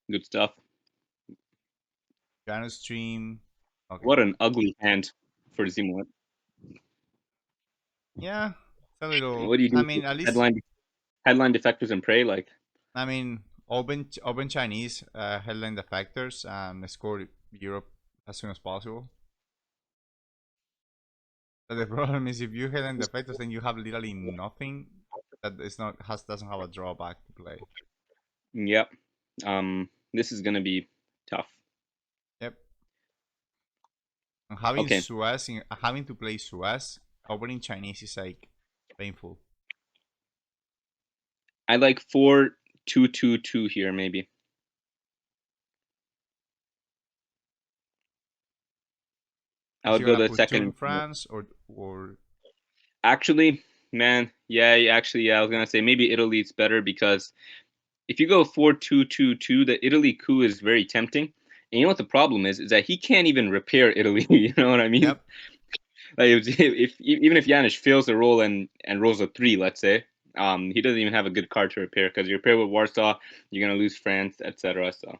Good stuff. Janusz stream. Okay. What an ugly hand for Ziemowit. Yeah, it's a little. What do you I do? mean, at least. Headline defectors and prey? Like, I mean, open Chinese headline the factors and score Europe as soon as possible. But the problem is if you headline the factors, then you have literally nothing that is not has doesn't have a drawback to play. yep. This is gonna be tough. Yep. And having Okay, Suez having to play Suez opening Chinese is like painful. I like 4-2-2-2 here maybe. I Is would he go gonna the put two in second. France or Actually, man, yeah, I was gonna say maybe Italy's better because if you go 4-2-2-2, the Italy coup is very tempting. And you know what the problem is that he can't even repair Italy. You know what I mean? Yep. Like if even if Janusz fails the roll and rolls a 3, let's say, he doesn't even have a good card to repair because you repair with Warsaw, you're gonna lose France, etc. So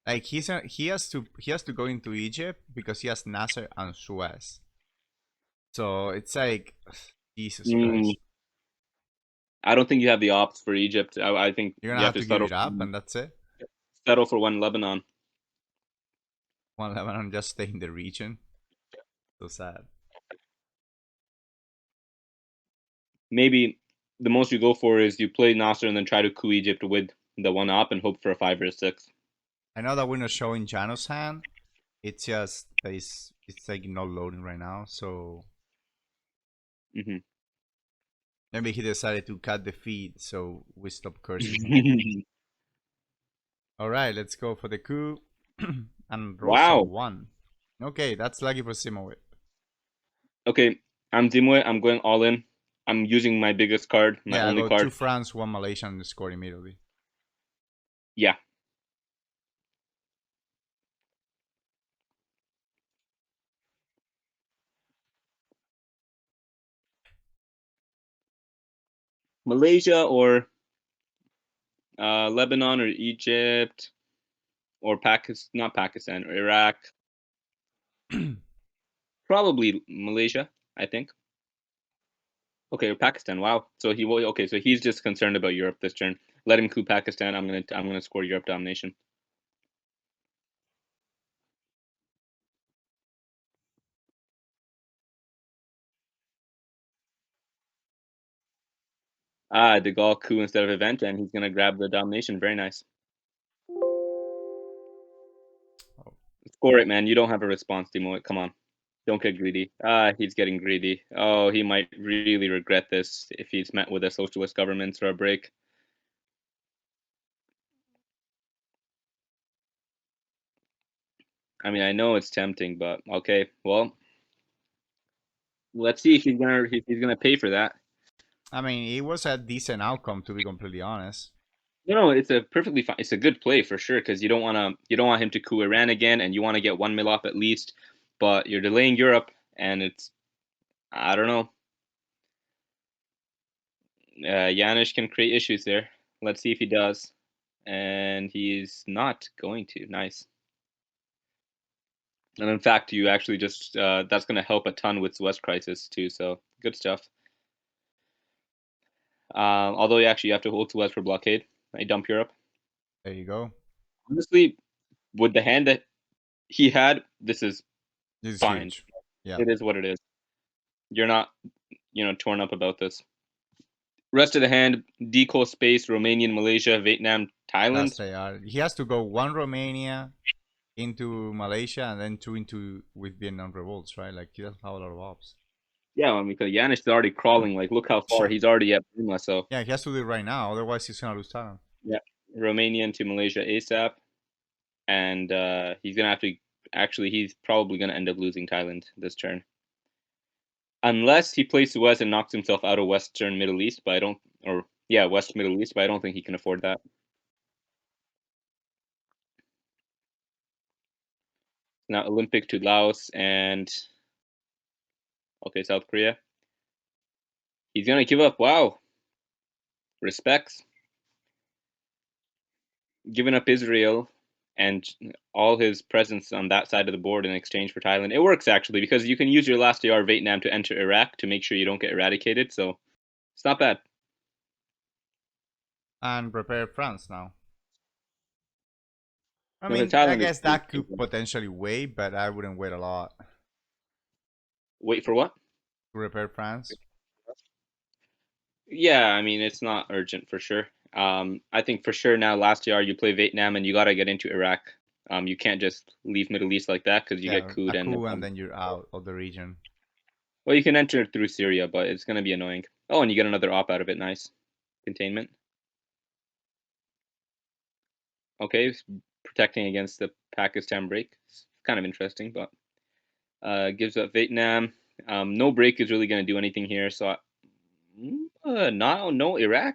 Like he has to go into Egypt because he has Nasser and Suez. So it's like Jesus mm, Christ. I don't think you have the ops for Egypt. I think You're you gonna have have to to give it up and that's it. settle for one Lebanon. One Lebanon just stay in the region. So sad. Maybe the most you go for is you play Nasser and then try to coup Egypt with the one op and hope for a 5 or a 6. I know that we're not showing Janos hand. It's just that it's like not loading right now, so Mm-hmm. maybe he decided to cut the feed, so we stop cursing him. All right, let's go for the coup and roll some Wow. one. Okay, that's lucky for Ziemowit. Okay, I'm Dimwe. I'm going all in. I'm using my biggest card, my Yeah, I only go two card. France, one Malaysia, and score immediately. Yeah. Malaysia or Lebanon or Egypt or Pakistan, not Pakistan, or Iraq. Probably Malaysia, I think. Okay, or Pakistan. Wow. So he will. Okay, so he's just concerned about Europe this turn. Let him coup Pakistan. I'm gonna score Europe domination. Ah, De Gaulle coup instead of event, and he's gonna grab the domination. Very nice. Oh, Score it, man. You don't have a response, Timo. Come on. Don't get greedy. Ah, he's getting greedy. Oh, he might really regret this if he's met with a socialist government for a break. I mean, I know it's tempting, but okay. Well, let's see if he's gonna pay for that. I mean, it was a decent outcome to be completely honest. No, it's a perfectly fine. It's a good play for sure because you don't want him to coup Iran again, and you want to get 1 mil off at least. But you're delaying Europe, and it's I don't know. Janusz can create issues there. Let's see if he does, and he's not going to. Nice. And in fact, you actually just that's going to help a ton with West Crisis too. So good stuff. Although you have to hold Suez for blockade. I dump Europe. There you go. Honestly, with the hand that he had, this is This is fine. huge. Yeah. It is what it is. You're not, torn up about this. Rest of the hand: Deco space, Romanian, Malaysia, Vietnam, That's Thailand. they are. He has to go one Romania into Malaysia and then two into with Vietnam revolts, right? Like he doesn't have a lot of ops. Yeah, well, because Janusz is already crawling. Like, look how far he's already at Burma. So Yeah, he has to do it right now, otherwise he's gonna lose time. yeah, Romanian to Malaysia ASAP, and he's gonna have to. Actually, he's probably gonna end up losing Thailand this turn. Unless he plays Suez and knocks himself out of Western Middle East, but I don't, or yeah, West Middle East, but I don't think he can afford that. Now Olympic to Laos and okay, South Korea. He's gonna give up. Wow. Respects. Giving up Israel and all his presence on that side of the board in exchange for Thailand. It works actually because you can use your last AR Vietnam to enter Iraq to make sure you don't get eradicated. So it's not bad. And prepare France now. I No, the mean, I Thailand guess is that could potentially wait, but I wouldn't wait a lot wait for what? to repair France. Yeah, I mean it's not urgent for sure. I think for sure now last year you play Vietnam and you got to get into Iraq. You can't just leave Middle East like that because you get Yeah, couped a and coup and then you're out of the region. well you can enter through Syria, but it's gonna be annoying. Oh, and you get another op out of it. Nice containment. Okay, protecting against the Pakistan break. It's kind of interesting, but gives up Vietnam. No break is really going to do anything here. So, no Iraq.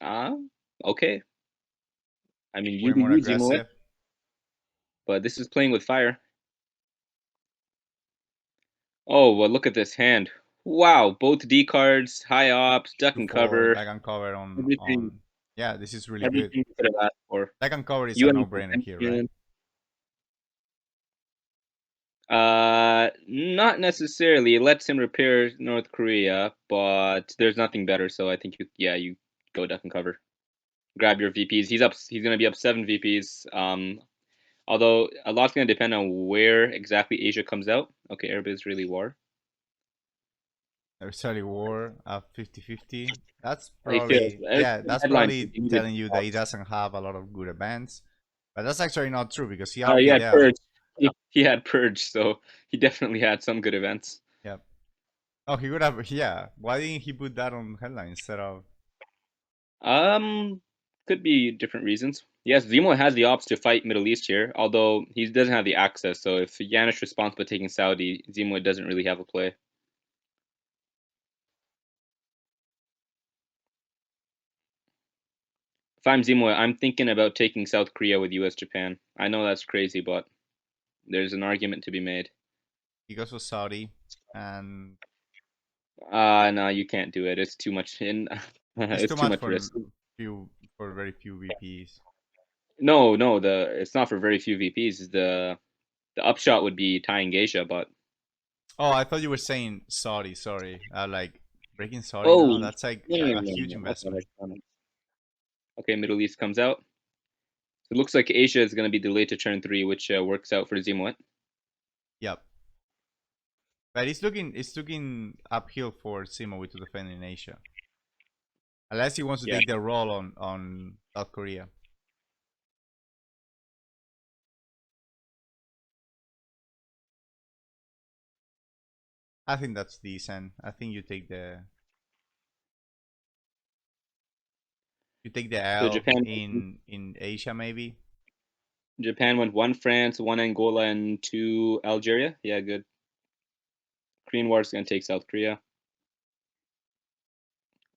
Uh, okay. I mean, Way more you Ziemowit, aggressive. but this is playing with fire. Oh, well, look at this hand. Wow, both D cards, high ops, duck and 2-4, cover, that can cover everything, on. Yeah, this is really good. everything you could have asked for. That can cover is a UN no-brainer here, right? Not necessarily. It lets him repair North Korea, but there's nothing better. So I think you go duck and cover. Grab your VPs. He's up. He's gonna be up 7 VPs. Although a lot's gonna depend on where exactly Asia comes out. Okay, Arab-Israeli war. Israeli war at 50-50. That's He feels probably, yeah, that's headline. probably telling you that he doesn't have a lot of good events. But that's actually not true because he had He had Fidel. purge. He had purge, so he definitely had some good events. Yep. Oh, he would have, yeah. Why didn't he put that on headline instead of. Um, could be different reasons. Yes, Zemo has the ops to fight Middle East here, although he doesn't have the access. So if Janusz responds by taking Saudi, Zemo doesn't really have a play. If I'm Zemo, I'm thinking about taking South Korea with US Japan. I know that's crazy, but there's an argument to be made. He goes for Saudi, and No, you can't do it. It's too much in. it's It's too too much much risk. for very few VPs. No, it's not for very few VPs. The upshot would be tying Asia, but Oh, I thought you were saying Saudi. Sorry, like breaking Saudi oh now. That's like a huge no. investment. Okay, Middle East comes out. It looks like Asia is going to be delayed to turn 3, which works out for Ziemowit. Yep. But it's looking uphill for Ziemowit to defend in Asia, unless he wants to Yeah. take the role on South Korea. I think that's decent. I think you take the So L in Asia maybe. Japan went 1 France, 1 Angola, and 2 Algeria. Yeah, good. Korean War is going to take South Korea.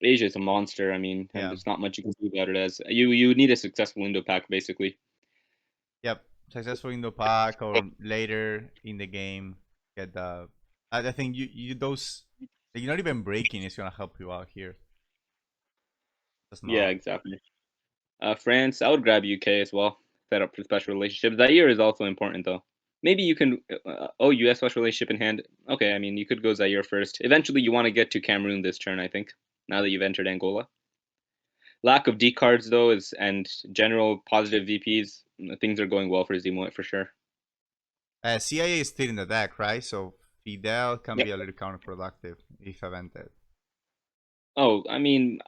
Asia is a monster. I mean, and Yeah. there's not much you can do about it. As you need a successful window pack basically. Yep. Successful in the pack or later in the game get the. I think you those like, you're not even breaking is gonna help you out here. That's Yeah, not. exactly. France, I would grab UK as well. Set up for special relationships. Zaire is also important though. Maybe you can. US special relationship in hand. Okay, I mean you could go Zaire first. Eventually, you want to get to Cameroon this turn. I think now that you've entered Angola. Lack of D cards though is and general positive VPs. Things are going well for Zemo for sure. CIA is still in the deck, right? So Fidel can Yep. be a little counterproductive if evented. Oh, I mean,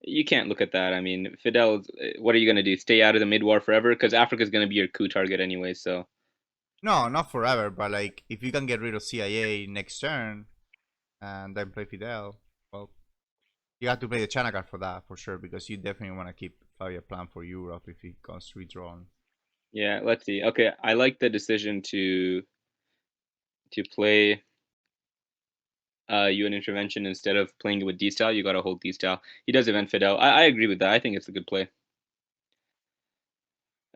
you can't look at that. I mean, Fidel, what are you going to do? Stay out of the mid war forever? Because Africa's going to be your coup target anyway. So, No, not forever, but like if you can get rid of CIA next turn and then play Fidel, well, you have to play the China card for that for sure because you definitely want to keep Fabia plan for Europe if he comes redrawn. yeah, let's see. Okay, I like the decision to play UN intervention instead of playing it with D style. You got to hold D style. He does event Fidel. I agree with that. I think it's a good play.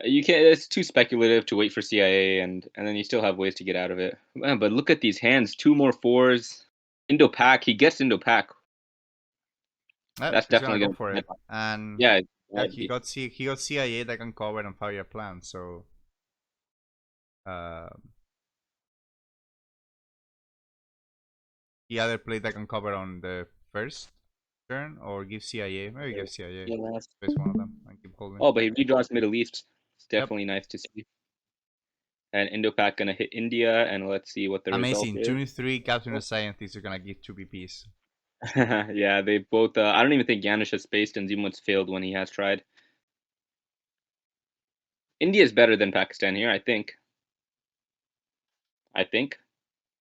You can't. It's too speculative to wait for CIA, and then you still have ways to get out of it. Man, but look at these hands. 2 more 4s. Indo Pac. He gets Indo Pac. Yep, That's he's gonna definitely go gonna. for it. And Yeah, yeah, he got CIA that can cover and fire plan. So uh, he either play that can cover on the first turn or give CIA. Maybe give CIA. yeah, last. Face one of them and keep holding. Oh, but he redraws Middle East. It's Yep. definitely nice to see. And Indo-Pac gonna hit India, and let's see what the result Amazing. is. Turn 3, Captain and Scientist are gonna give 2 BPs. Yeah, they both. I don't even think Janusz has spaced, and Ziemowit's failed when he has tried. India is better than Pakistan here, I think.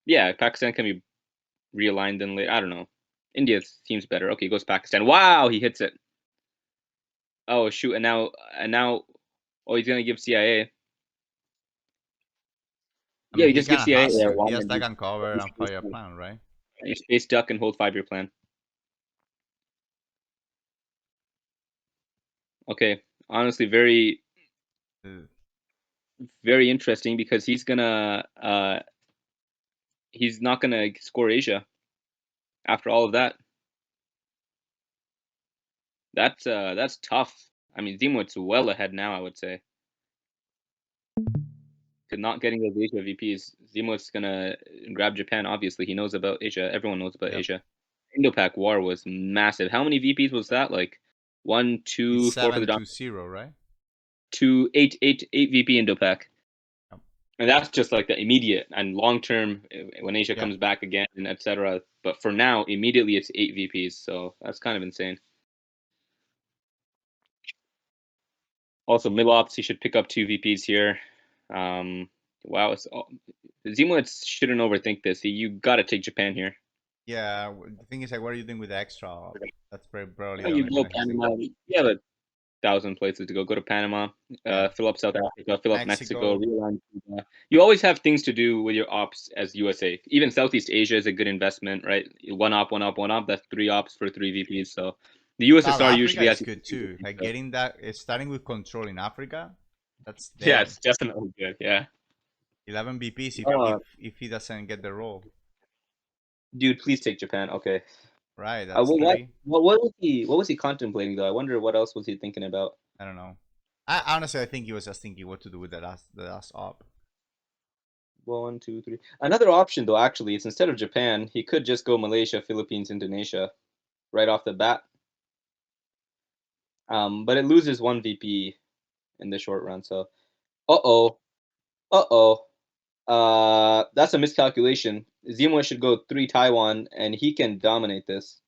Yeah, Pakistan can be realigned then later. I don't know. India seems better. Okay, goes Pakistan. Wow, he hits it. Oh shoot, and now, oh, he's gonna give CIA. I Yeah, mean, he he just gives kinda CIA. has Yeah, to. why He has not that can cover and fire you plan, right? space duck and hold 5-year plan. Okay, honestly, very Uh, very interesting because he's not gonna score Asia after all of that. That's tough. I mean, Ziemowit's well ahead now, I would say. To not getting those Asia VPs, Ziemowit's gonna grab Japan. Obviously, he knows about Asia. Everyone knows about Yep. Asia. Indo-Pac War was massive. How many VPs was that? Like one, It's two, four for the 7-0, right? two, eight VP Indo-Pac. Yep. And that's just like the immediate and long term when Asia Yeah. comes back again and etc. But for now, immediately it's 8 VPs, so that's kind of insane. Also, Milops, he should pick up 2 VPs here. Wow, Ziemowitz shouldn't overthink this. You got to take Japan here. Yeah. The thing is, like, what are you doing with the extra? That's probably Oh, the you only thing go that he's Panama. thinking. You have 1,000 places to go. Go to Panama, Yeah. fill up South Africa, fill up Mexico, Mexico. realign Cuba. You always have things to do with your ops as USA. Even Southeast Asia is a good investment, right? One op, one op, one op. That's 3 ops for 3 VPs. So the South USSR Africa usually has. is good too. Like getting that, starting with control in Africa, that's Yeah, damn. it's definitely good. Yeah. 11 BPs if Oh, he doesn't get the role. dude, please take Japan. Okay. Right. That's Well, what 3. what was he contemplating though? I wonder what else was he thinking about. I don't know. I honestly, I think he was just thinking what to do with the last op. One, two, three. Another option though, actually, is instead of Japan, he could just go Malaysia, Philippines, Indonesia, right off the bat. But it loses 1 VP in the short run. So, uh oh, uh oh. That's a miscalculation. Zemo should go 3 Taiwan, and he can dominate this.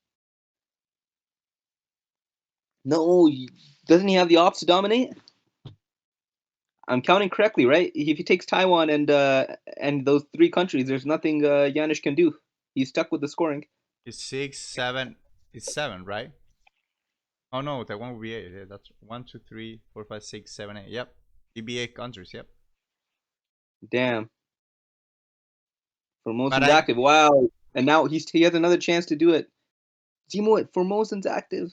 No, doesn't he have the ops to dominate? I'm counting correctly, right? If he takes Taiwan and those 3 countries, there's nothing Janusz can do. He's stuck with the scoring. It's 6, 7. It's 7, right? Oh no, Taiwan will be 8. Yeah, that's 1, 2, 3, 4, 5, 6, 7, 8. Yep. EBA countries. Yep. Damn. But Formosan's I active. Wow. And now he has another chance to do it. Zemo, Formosan's active.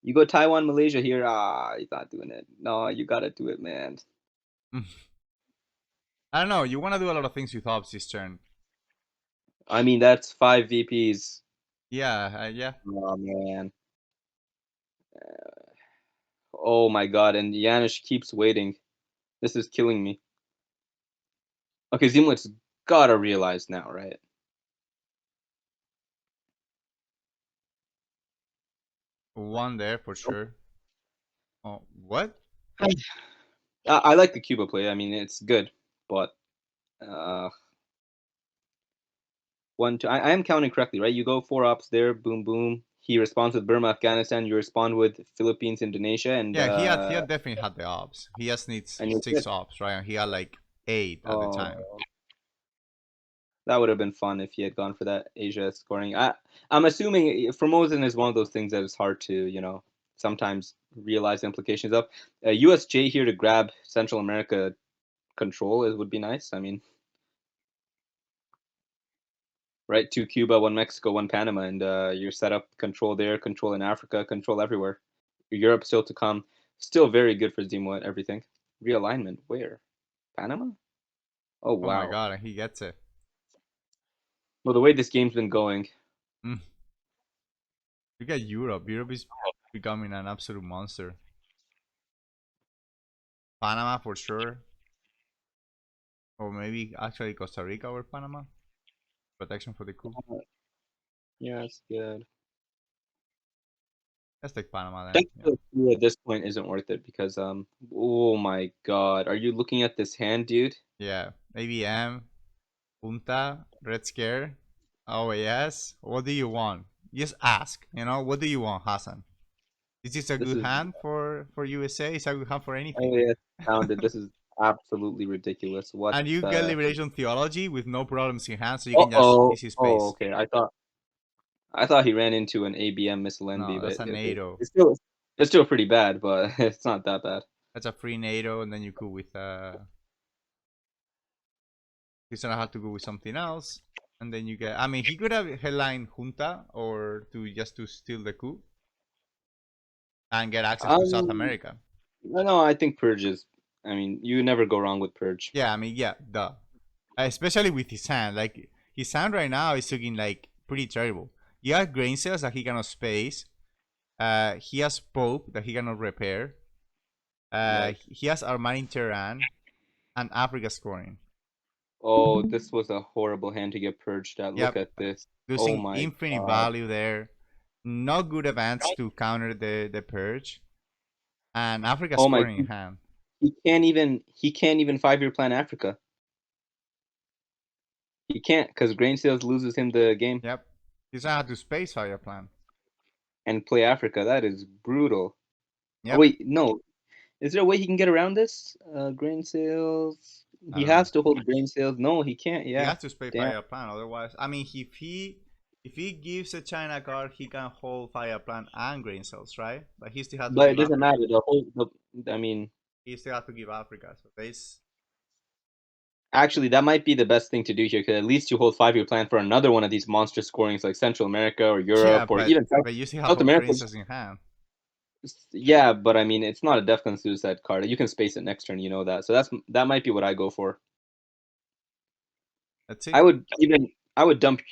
You go Taiwan, Malaysia here. He's not doing it. No, you gotta do it, man. I don't know. You want to do a lot of things with ops this turn. I mean, that's 5 VPs. Yeah. Yeah. Oh man. Oh my god. And Janusz keeps waiting. This is killing me. Okay, Ziemowit's gotta realize now, right? One there for sure. Oh, what? I like the Cuba play. I mean, it's good, but uh, one, two. I am counting correctly, right? You go 4 ops there, boom, boom. He responds with Burma, Afghanistan. You respond with Philippines, Indonesia, Yeah, he had definitely had the ops. He just needs and you're 6 good. ops, right? And he had like 8 at the time. Oh, that would have been fun if he had gone for that Asia scoring. I'm assuming Formosan is one of those things that is hard to sometimes realize the implications of. USJ here to grab Central America control would be nice. I mean, right? 2 Cuba, 1 Mexico, 1 Panama, and you're set up control there, control in Africa, control everywhere. Europe still to come. Still very good for Zemo at everything. Realignment where? Panama? Oh Oh my wow. god, and he gets it. Well, the way this game's been going, Mm. Look at Europe. Europe is becoming an absolute monster. Panama for sure. Or maybe actually Costa Rica or Panama. Protection for the coup. Yeah, it's good. Let's take Panama then. Yeah. Technically, at this point isn't worth it because oh my god, are you looking at this hand, dude? Yeah. ABM, Punta, Red Scare, OAS. What do you want? Just ask. What do you want, Hassan? Is this a This good is hand for USA? Is a good hand for anything? oh yeah, founded. This is absolutely ridiculous. What And you get the? Liberation Theology with no problems in hand, so you Uh can just oh. easy Oh, space. okay. I thought he ran into an ABM missile envy, No, but that's a NATO. it's still pretty bad, but it's not that bad. That's a free NATO, and then you could with he's gonna have to go with something else, and then you get. I mean, he could have headline Junta or to steal the coup and get access to South Um, America. no, I think Purge is. I mean, you never go wrong with Purge. Yeah, I mean, yeah, duh. Especially with his hand, like his hand right now is looking like pretty terrible. You have grain cells that he cannot space. He has Pope that he cannot repair. Right. He has Armani Tehran and Africa scoring. Oh, this was a horrible hand to get purged at. Look Yep, at this. Oh losing my infinite god. value there. Not good events to counter the purge. And Africa Oh my. scoring in hand. He can't even 5-year plan Africa. He can't because Grain Sales loses him the game Yep. He's gonna have to space fire plan. and play Africa. That is brutal. Oh Yep. wait, no. Is there a way he can get around this? Grain Sales. I He don't know. has to hold Grain Sales. No, he can't. He Yeah. has to space Damn. fire plan. Otherwise, I mean, if he gives a China card, he can hold fire plan and grain cells, right? But he still has to But it give doesn't Africa. matter. I mean, He still has to give Africa. So there's actually, that might be the best thing to do here because at least you hold 5-year plan for another one of these monster scorings like Central America or yeah, Europe or but even but you still have South America. grain cells in hand. Yeah, but I mean, it's not a Defcon Suicide card. You can space it next turn, you know that. So that might be what I go for. Let's I see. would even I would dump.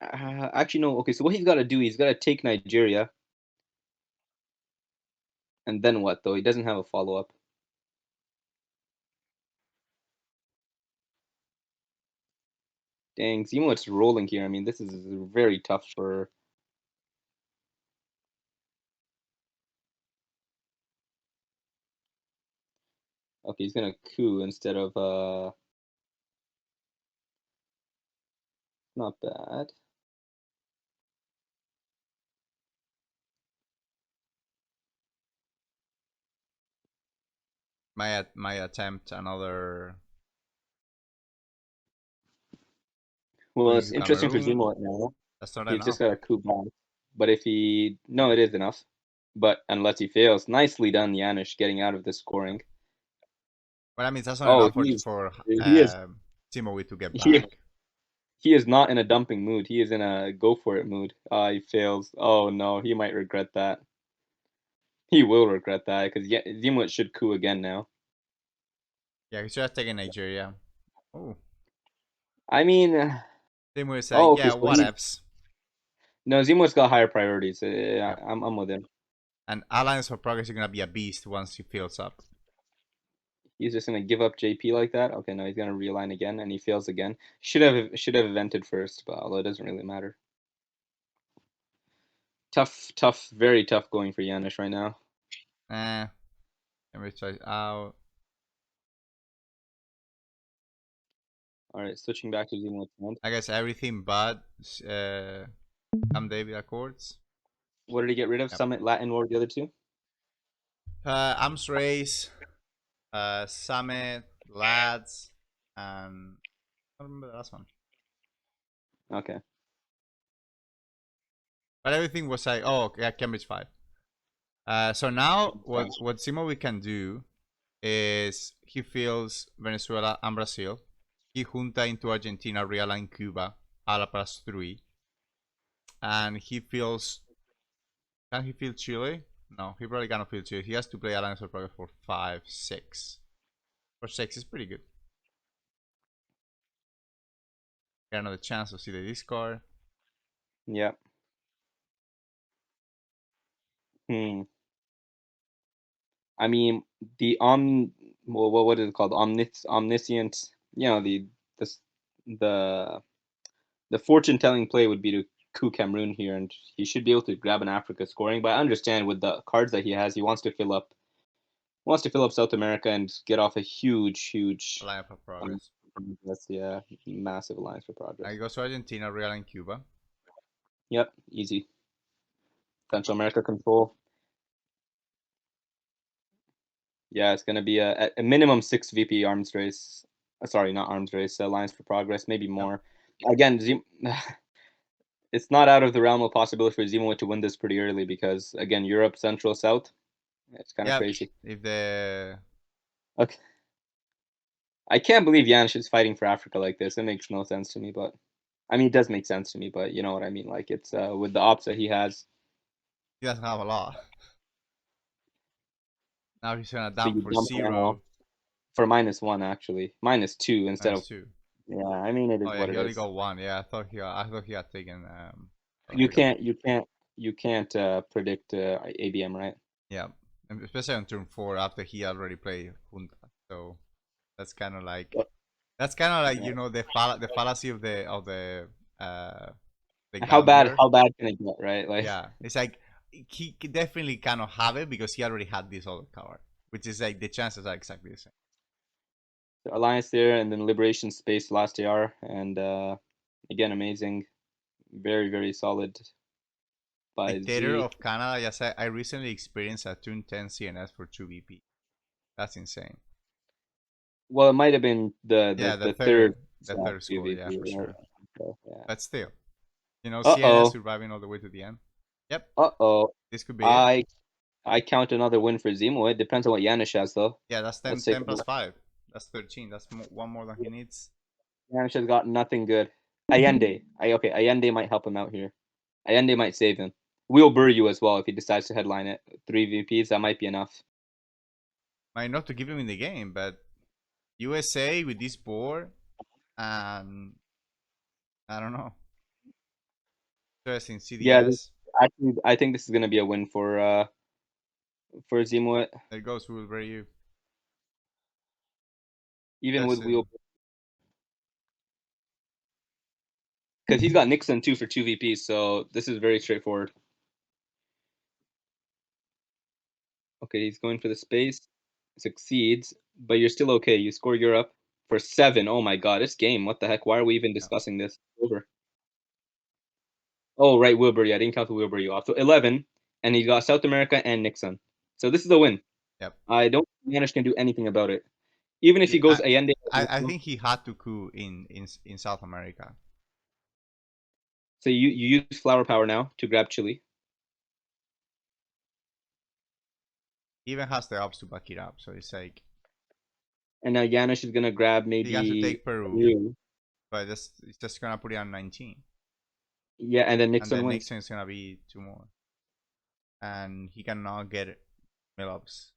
Actually, no. Okay, so what he's got to do, he's got to take Nigeria, and then what? Though he doesn't have a follow up. Dang, Ziemowit's rolling here. I mean, this is very tough for. Okay, he's gonna coup instead of not bad. My attempt another Well, going it's to interesting for Cameroon. Ziemowit now. That's not He's just enough. got a coup back. But if he no, it is enough. But unless he fails, nicely done, Janusz, getting out of this Yeah. scoring. But I mean, that's not Oh, enough for he is Ziemowit to get he back. he is not in a dumping mood. He is in a go for it mood. He fails. Oh no, he might regret that. He will regret that because Ziemowit should coup again now. Yeah, he's just taking Nigeria. Oh, I mean, Ziemowit said, oh okay, yeah, so what ifs? no, Ziemowit's got higher priorities. Yeah. I'm with him. And Alliance for Progress is gonna be a beast once he fills up. He's just gonna give up JP like that. Okay, no, he's gonna realign again, and he fails again. Should have evented first, but although it doesn't really matter. Tough, very tough going for Janusz right now. Let me try out. All right, switching back to Ziemowit's hand. I guess everything but Camp David Accords. What did he get rid of? Yep. Summit, Latin, what were the other two? Arms Race, Summit, Lads, and I don't remember the last one. Okay. But everything was like, oh, yeah, Cambridge 5. So now what Ziemowit can do is he fills Venezuela and Brazil. He junta into Argentina, realign Cuba, a la +3. And he feels. Can he feel Chile? No, he probably cannot feel Chile. He has to play Alliance of Progress for 5, 6. For 6 is pretty good. Get another chance to see the discard. Yeah. Hmm. I mean, the what is it called? Omniscient. You know, the s- the the fortune telling play would be to coup Cameroon here, and he should be able to grab an Africa scoring. But I understand with the cards that he has, he wants to fill up South America and get off a huge Lineup of um, progress. progress. Yeah, massive alliance for progress. I go to Argentina, Real, and Cuba. Yep, easy. Central America control. Yeah, it's gonna be a minimum 6 VP arms race. Sorry, not arms race. Alliance for progress, maybe Yep. more. Again, it's not out of the realm of possibility for Ziemowit to win this pretty early because again, Europe, Central, South. It's kind of Yep. crazy. If the Okay, I can't believe Janusz is fighting for Africa like this. It makes no sense to me, but I mean, it does make sense to me. But you know what I mean? Like it's with the ops that he has. he doesn't have a lot. Now he's gonna So dump you for dump zero for -1 actually, -2 instead minus of two. yeah. I mean, it Oh is yeah, what he it only is. got one. Yeah, I thought he had taken South You Africa. can't you can't you can't predict ABM, right? Yeah, and especially on turn 4 after he already played Junta. So that's kind of like Yeah. the fallacy of uh the gambler. How bad can it get, right? Like Yeah, it's like he definitely cannot have it because he already had this other card, which is like the chances are exactly the same. Alliance there, and then Liberation Space last year, and again amazing, very solid by Dictator Z. of Canada, yes, I recently experienced a turn 10 CNS for 2 VP. That's insane. Well, it might have been Yeah, the third the slot third score, yeah, PvP, for right? sure. So, yeah. But still, Uh CNS oh. surviving all the way to the end. Yep, Uh oh. this could be it. I I count another win for Zemo. It depends on what Janusz has though. Yeah, that's Let's 10, take 10 a plus look. 5. That's 13. That's one more than he needs. Janusz has got nothing good. Allende. Okay, Allende might help him out here. Allende might save him. We'll bury you as well if he decides to headline it. 3 VPs, that might be enough. Might not to give him in the game, but USA with this board, and I don't know. Interesting Yeah, CDS. actually, I think this is gonna be a win for Ziemowit. There goes Will Ryu. Even with Wheel, Interesting. because he's got Nixon too for 2 VPs, so this is very straightforward. Okay, he's going for the space, succeeds, but you're still okay. You score Europe for 7. Oh my god, it's game. What the heck? Why are we even Yeah. discussing this? Over. Oh, right, Wilbury. I didn't count the Wilbury off. So 11, and he got South America and Nixon. So this is a win. Yep. I don't think Manish can do anything about it. Even if Yeah, he goes Allende. I think he had to coup in South America. So you use flower power now to grab Chile. He even has the ops to back it up. So it's like And now Janusz is gonna grab he has to maybe take Peru, Peru. but it's just gonna put it on 19, Yeah, and then and Nixon then wins. Nixon is gonna be 2 more, and he cannot get mill-ups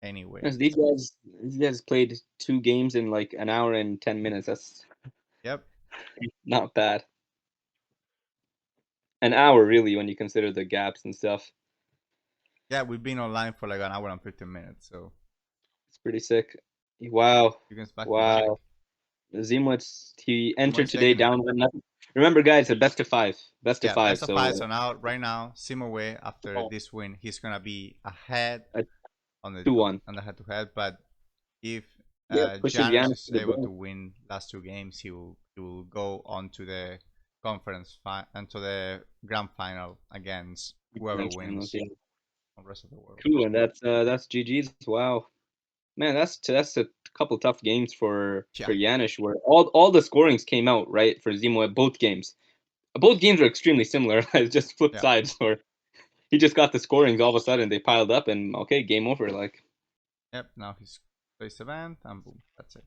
anyway. Because these guys played 2 games in like an hour and 10 minutes. That's Yep. not bad. An hour really when you consider the gaps and stuff. Yeah, we've been online for like an hour and 15 minutes, so It's pretty sick. Wow, you can back to back. wow. Ziemowitz, he entered Simo's today taking it. down 1-0. Remember, guys, a best of five, best of Yeah, five. best of five. So So now, right now, Simoe after this win, he's gonna be ahead a on the 2-1. head-to-head. But if Yeah, pushes Janusz Janusz is to the able to brink. win last 2 games, he will go on to the and to the grand final against whoever Finals, wins yeah. on the rest of the world. Cool, and that's GG's. Wow, man, that's a couple tough games Yeah, for Janusz, where all the scorings came out right for Zemo at both games. Both games are extremely similar. It's just flip yeah. sides, where he just got the scorings all of a sudden. They piled up, and okay, game over. Like Yep. Now he's placed the event, and boom, that's it.